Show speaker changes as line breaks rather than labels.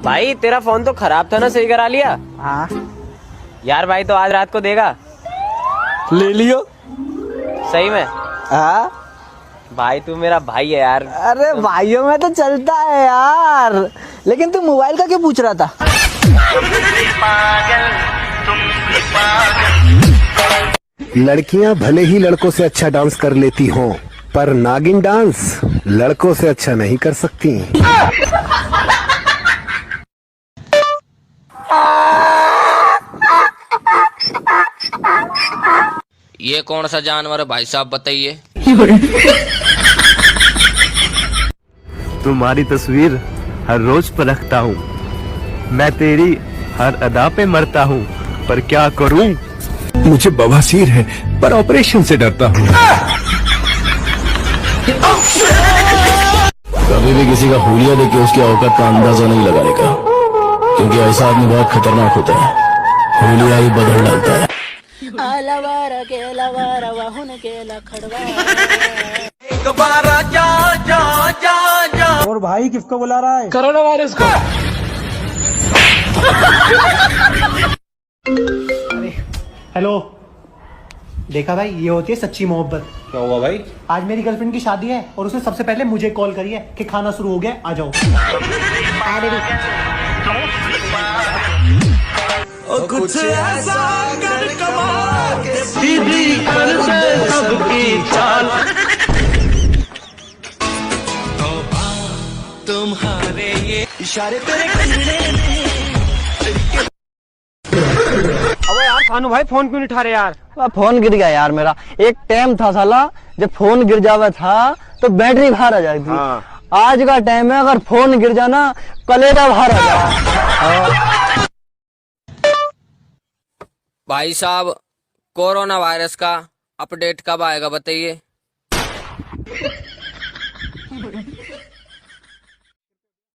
भाई तेरा फोन तो खराब था ना, सही करा लिया?
हाँ
यार भाई तो आज रात को देगा?
ले लियो।
सही में?
हाँ
भाई तू मेरा भाई है यार।
अरे भाइयों में तो चलता है यार, लेकिन तू मोबाइल का क्यों पूछ रहा था?
लड़कियां भले ही लड़कों से अच्छा डांस कर लेती हों, पर नागिन डांस लड़कों से अच्छा नहीं कर सकती।
ये कौन सा जानवर है भाई साहब, बताइए।
तुम्हारी तस्वीर हर रोज परखता हूँ, मैं तेरी हर अदा पे मरता हूँ, पर क्या करूँ?
मुझे बवासीर है पर ऑपरेशन से डरता हूँ।
कभी भी किसी का हुलिया देख के उसकी औकात का अंदाजा नहीं लगाने का, क्योंकि ऐसा आदमी बहुत खतरनाक होता है। हुलिया ही बदल डालता है।
और भाई किसको बुला रहा है?
कोरोना वायरस को।
हेलो, देखा भाई, ये होती है सच्ची मोहब्बत।
क्या हुआ भाई?
आज मेरी गर्लफ्रेंड की शादी है और उसने सबसे पहले मुझे कॉल करी है कि खाना शुरू हो गया, आ जाओ।
कुछ ऐसा कर कमाल के सीधी कर दे सबकी चाल। तुम्हारे ये इशारे तेरे
अबे यार खानू भाई फोन क्यों नहीं उठा रहे यार?
फोन गिर गया यार मेरा। एक टाइम था साला जब फोन गिर जावा था तो बैटरी बाहर आ जाती थी। आज का टाइम है अगर फोन गिर जाना कलेजा बाहर आ जाए।
भाई साहब कोरोना वायरस का अपडेट कब आएगा बताइए।